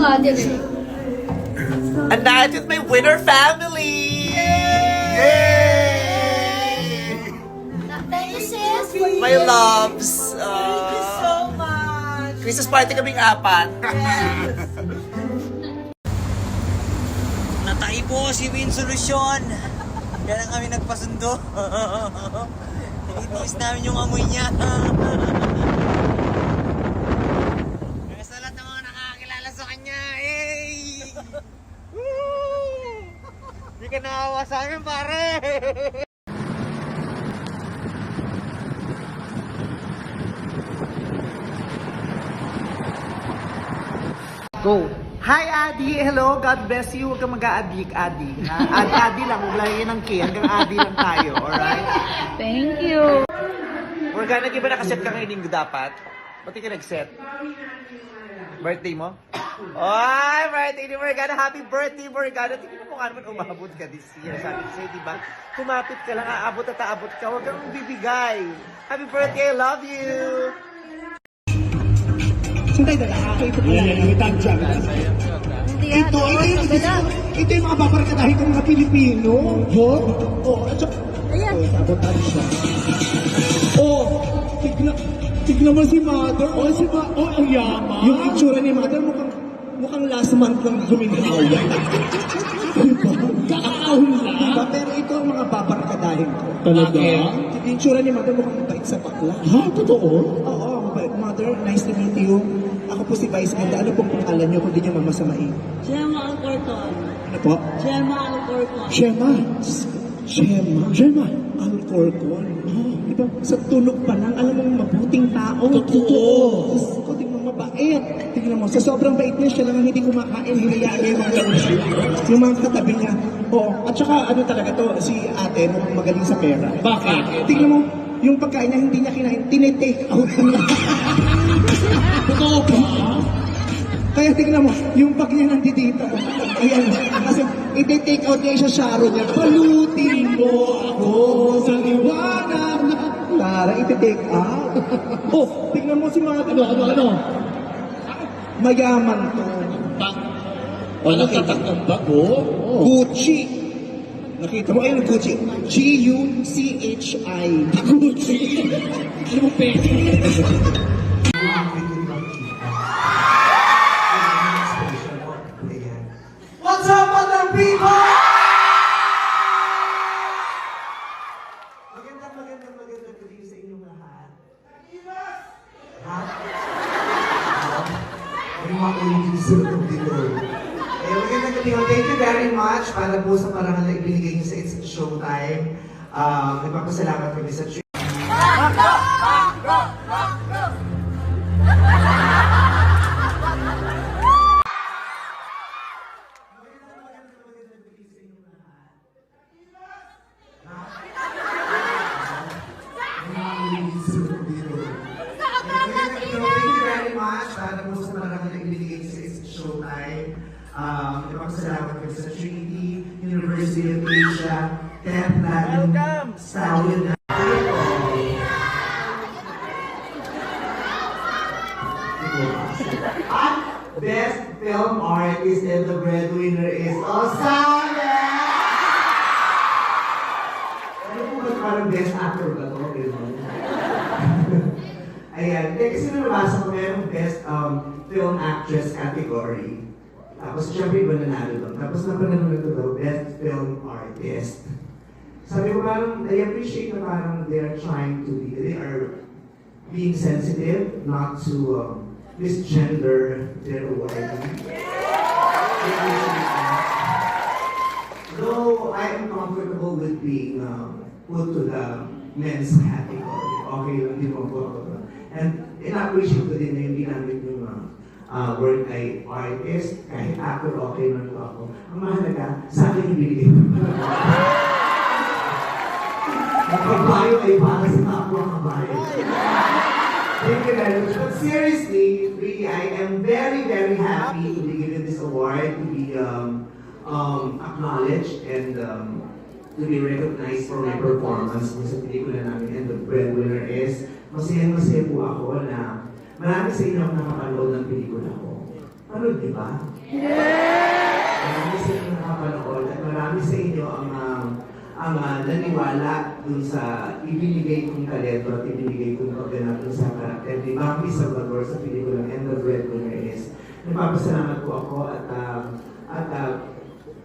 nga din eh. And that is my winner family! Yay! Thank you, sis. My loves. Thank you so much. Christmas party kaming apat. Natay po si Win Solution. Kaya lang kami nagpasundo. Tinitiis namin yung amoy niya. Kaya sa lahat ng mga nakakakilala sa kanya, hey! Woo! Hindi ka nakawa sa amin, pare! Go! Hi, Adi! Hello! God bless you! Huwag kang mag-a-adik-adik. Adi lang, huwag lagyan ng K. Hanggang Adi lang tayo, alright? Thank you. Morgana, di ba nakaset ka ngayon linggo dapat? Ba't di ka nag-set? Birthday mo? Ay, birthday ni Morgana! Happy birthday, Morgana! Tingnan mo nga naman, umabot ka this year. Sabi ko sa'yo, di ba? Kumapit ka lang, aabot at aabot ka. Huwag kang bibigay. Happy birthday! I love you! Sintay na ito pala yan, ang tansya. Ito yung mga babarkadahin ng mga Pilipino. Ho? Oh, at saka, sabotan siya. Oh, tignan mo si Mother. Ang yaman. Yung itsura ni Mother mukhang last month lang guminhaw. Diba? Kakahon lang. Diba? Pero ito ang mga babarkadahin ko. Talaga? Yung itsura ni Mother mukhang mabait sa bakla. Ha? Totoo? Oo, mabait. Mother, nice to meet you. Ako po si Vice Ganda. Ano pong pangalan niyo kung di niyo mamasamain? Gemma Alcorton. Ano po? Gemma Alcorton. Gemma Alcorton. Oh, diba? Sa tunog pa lang, alam mo, mabuting tao. Totoo. Ko, tingnan mo, mabait. Tingnan mo, sa sobrang bait niya, siya lang ang hindi kumakain. Hinayaan niya yung mga kausip. Yung mga katabi niya. Oh, at saka, ano talaga to, si ate, mukhang magaling sa pera. Bakit? Tingnan mo, yung pagkain niya, hindi niya kinain, tinitake out niya. Totoo ba? Kaya tingnan mo, yung pag niya nandito, ayan, kasi iti-take out niya sa sharo niya, palutin mo ako sa liwanag na Tara, iti-take out. Oh, tingnan mo si mga, ano? Mayaman to. O, nakita kang bago? Gucci. Nakita mo, ayun, Gucci. G-U-C-H-I. Gucci. Ano mo, peke? What's up, other people? Magandang gabi sa inyong lahat. Ha? Ay, mga ulitin dito. Magandang gabi. Thank you very much para po sa parangal na ibinigay niyo sa It's Showtime. Nagpapasalamat kami sa Showtime. Nagpapasalamat kami sa Trinity, University of Asia, 10th Latin Stallion. At Best Film Artist and the breadwinner is Osana! Ano po ba parang Best Actor ba ito? Ayan, kasi nabasa ko merong Best Film Actress category. Tapos siyempre iba nanalo doon. Tapos napanood ko daw, Best Film Artist. Sabi ko parang, I appreciate na parang they are being sensitive, not to misgender their award. Though I am comfortable with being put to the men's category. Okay lang, di mo po ako doon. And ina-appreciate ko din na yung ginamit yung word ay artist, kahit actor, okay lang po ako. Ang mahalaga, sa akin yung binigay ko. Ang kabayo ay para sa ako ang kabayo. Thank you very much. But seriously, really, I am very, very happy to be given this award, to be acknowledged, and to be recognized for my performance sa pelikula namin. And the breadwinner is, masaya po ako na marami sa inyo ang nakapanood ng pelikula ko. Panood niyo ba? Marami sa inyo nakapanood at marami sa inyo ang naniwala dun sa ibinigay kong talento at ibinigay kong pagganap dun sa karakter ni Mami Salvador sa pelikulang And the Breadwinner is. Nagpapasalamat po ako at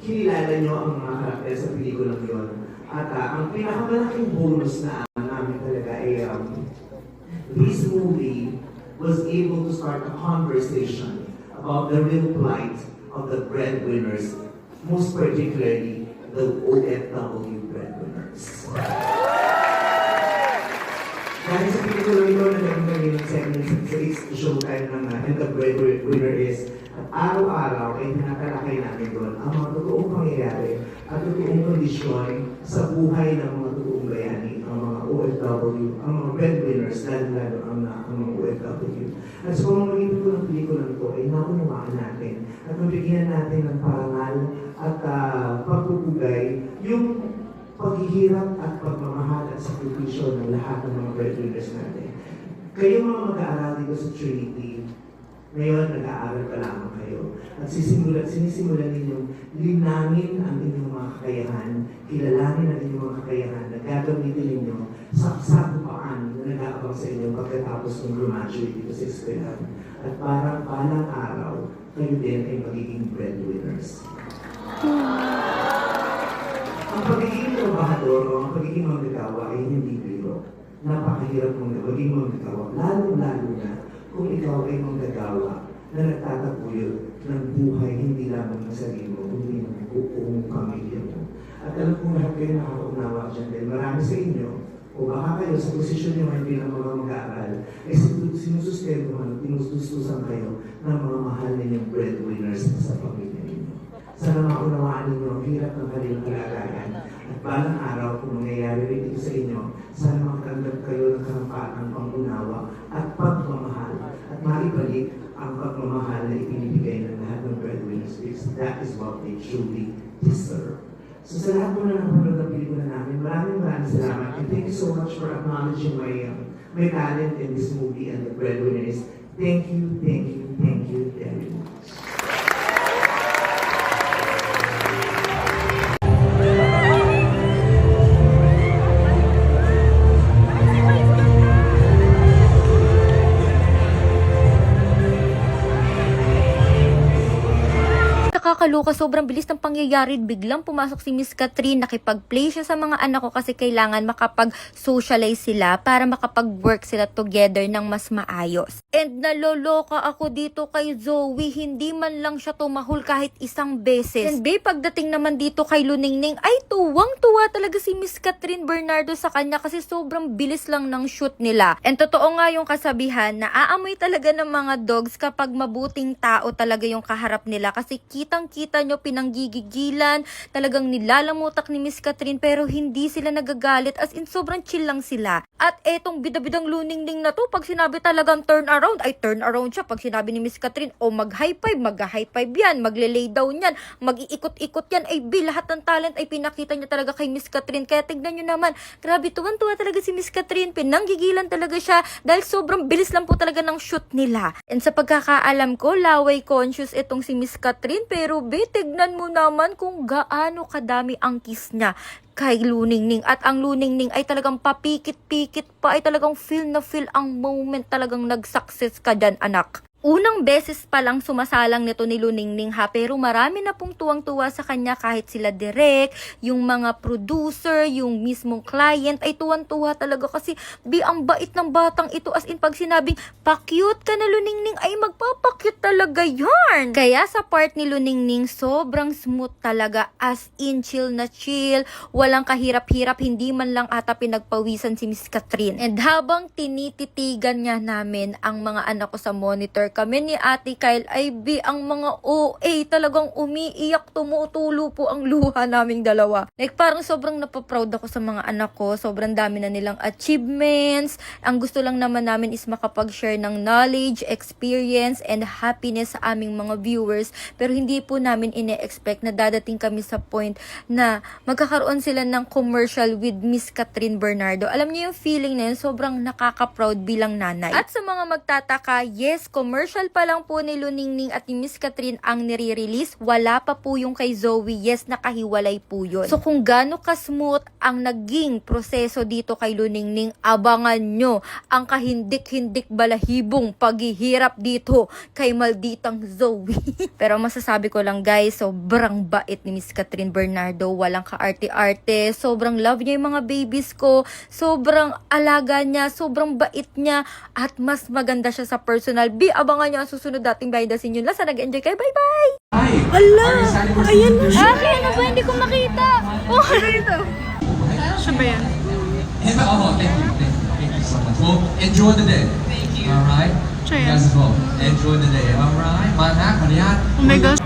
kinilala niyo ang mga karakter sa pelikulang yun. At ang pinakamalaking bonus na namin talaga ay this movie was able to start a conversation about the real plight of the breadwinners, most particularly the OFW breadwinners. Dahil sa pelikula ito na naging kami ng segment sa showtime ng And the Breadwinner is, at araw-araw ay tinatalakay namin doon ang mga totoong pangyayari at totoong kondisyon sa buhay ng mga totoong bayani, ang mga OFW, ang mga breadwinners, lalo ang mga OFW. At sa pamamagitan ko ng pelikula nito ay naunawaan natin at mabigyan natin ng parangal at pagpupugay yung paghihirap at pagmamahal at sakripisyo ng lahat ng mga breadwinners natin. Kayo mga mag-aaral dito sa Trinity, ngayon nag-aaral pa lamang kayo. At sinisimulan ninyong linangin ang inyong mga kakayahan, kilalanin ang inyong mga kakayahan na gagamitin ninyo sa sagupaan na nag-aabang sa inyo pagkatapos ng graduate dito sa eskwelahan. At parang balang araw, kayo din ay magiging breadwinners. Ang pagiging trabahador o ang pagiging manggagawa ay hindi biro. Napakahirap mong maging manggagawa, lalo-lalo na kung ikaw ay manggagawa na nagtataguyod ng buhay hindi lamang ng sarili mo, kundi ng buong pamilya mo. At alam kong lahat kayo nakakaunawa dyan dahil marami sa inyo, o baka kayo sa posisyon nyo ngayon bilang mga mag-aaral, ay sinusustentuhan at tinustusan kayo ng mga mahal ninyong breadwinners sa pamilya ninyo. Sana maunawaan ninyo ang hirap ng kanilang kalagayan. At balang araw, kung mangyayari rin ito sa inyo, sana magtanggap kayo ng karampatang pangunawa at pagmamahal at maibalik ang pagmamahal na ipinibigay ng lahat ng breadwinners because that is what they truly deserve. So sa lahat po na napanood ng pelikula namin, maraming salamat. And thank you so much for acknowledging my talent in this movie and the breadwinners. Thank you very much. Nakakaloka, sobrang bilis ng pangyayari. Biglang pumasok si Miss Catherine, nakipag-play siya sa mga anak ko kasi kailangan makapag-socialize sila para makapag-work sila together ng mas maayos. And naloloka ako dito kay Zoe, hindi man lang siya tumahol kahit isang beses. And babe, pagdating naman dito kay Luningning, ay tuwang-tuwa talaga si Miss Catherine Bernardo sa kanya kasi sobrang bilis lang ng shoot nila. And totoo nga yung kasabihan na aamoy talaga ng mga dogs kapag mabuting tao talaga yung kaharap nila kasi kitang-kita nyo, pinanggigigilan, talagang nilalamutak ni Miss Catherine pero hindi sila nagagalit, as in sobrang chill lang sila. At etong bida-bidang Luningning na to, pag sinabi talagang turn around, ay turn around siya. Pag sinabi ni Miss Catherine, mag-high five, mag-high five yan, magle-lay down yan, mag-iikot-ikot yan, ay lahat ng talent ay pinakita niya talaga kay Miss Catherine. Kaya tignan nyo naman, grabe, tuwan-tuwa talaga si Miss Catherine, pinanggigilan talaga siya dahil sobrang bilis lang po talaga ng shoot nila. And sa pagkakaalam ko, laway conscious itong si Miss Catherine, pero tignan mo naman kung gaano kadami ang kiss niya kay Luningning. At ang Luningning ay talagang papikit-pikit pa, ay talagang feel na feel ang moment, talagang nag-success ka dyan, anak. Unang beses pa lang sumasalang nito ni Luningning ha, pero marami na pong tuwang-tuwa sa kanya kahit sila direct, yung mga producer, yung mismong client ay tuwang-tuwa talaga kasi ang bait ng batang ito, as in pag sinabing pa-cute ka na Luningning ay magpapa-cute talaga yarn. Kaya sa part ni Luningning sobrang smooth talaga, as in chill na chill, walang kahirap-hirap, hindi man lang ata pinagpawisan si Miss Catherine. And habang tinititigan niya namin ang mga anak ko sa monitor, kami ni Ate Kyle ay ang mga OA talagang umiiyak, tumutulo po ang luha naming dalawa. Like parang sobrang napaproud ako sa mga anak ko, sobrang dami na nilang achievements. Ang gusto lang naman namin is makapag-share ng knowledge, experience, and happiness sa aming mga viewers. Pero hindi po namin ine-expect na dadating kami sa point na magkakaroon sila ng commercial with Miss Catherine Bernardo. Alam niyo yung feeling na yun, sobrang nakaka-proud bilang nanay. At sa mga magtataka, yes, commercial commercial pa lang po ni Luningning at ni Miss Catherine ang nire-release, wala pa po yung kay Zoe. Yes, nakahiwalay po yun. So kung gaano ka-smooth ang naging proseso dito kay Luningning, abangan nyo ang kahindik-hindik balahibong paghihirap dito kay malditang Zoe. Pero masasabi ko lang guys, sobrang bait ni Miss Catherine Bernardo, walang kaarte-arte, sobrang love niya yung mga babies ko, sobrang alaga niya, sobrang bait niya, at mas maganda siya sa personal. Abangan niyo ang susunod dating behind the scene yun. Lasa, nag-enjoy kayo. Bye-bye! Hala! Ayan na siya! Ano ba? Hindi ko makita. Oh, dito. Siya ba yan? Oh, thank you. Thank you so much. Well, enjoy the day. Thank you. All right? Siya You yan. guys as well. Enjoy the day. All right? Manhak, manhak. Oh my gosh.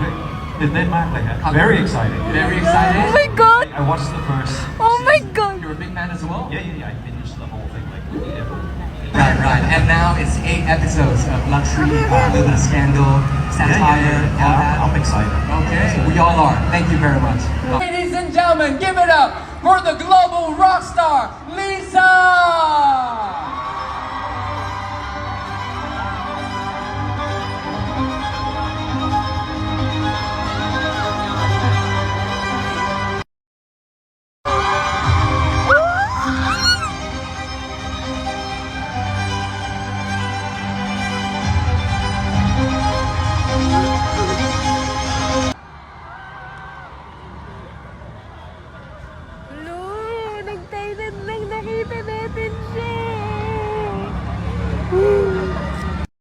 Very excited. Very excited. Oh my God! I watched the first. Oh my God! You're a big fan as well? Yeah. I finished the whole thing like Right. And now it's 8 episodes of luxury, little scandal, satire, all that. I'm excited. Okay, we all are. Thank you very much. Ladies and gentlemen, give it up for the global rock star, Lisa!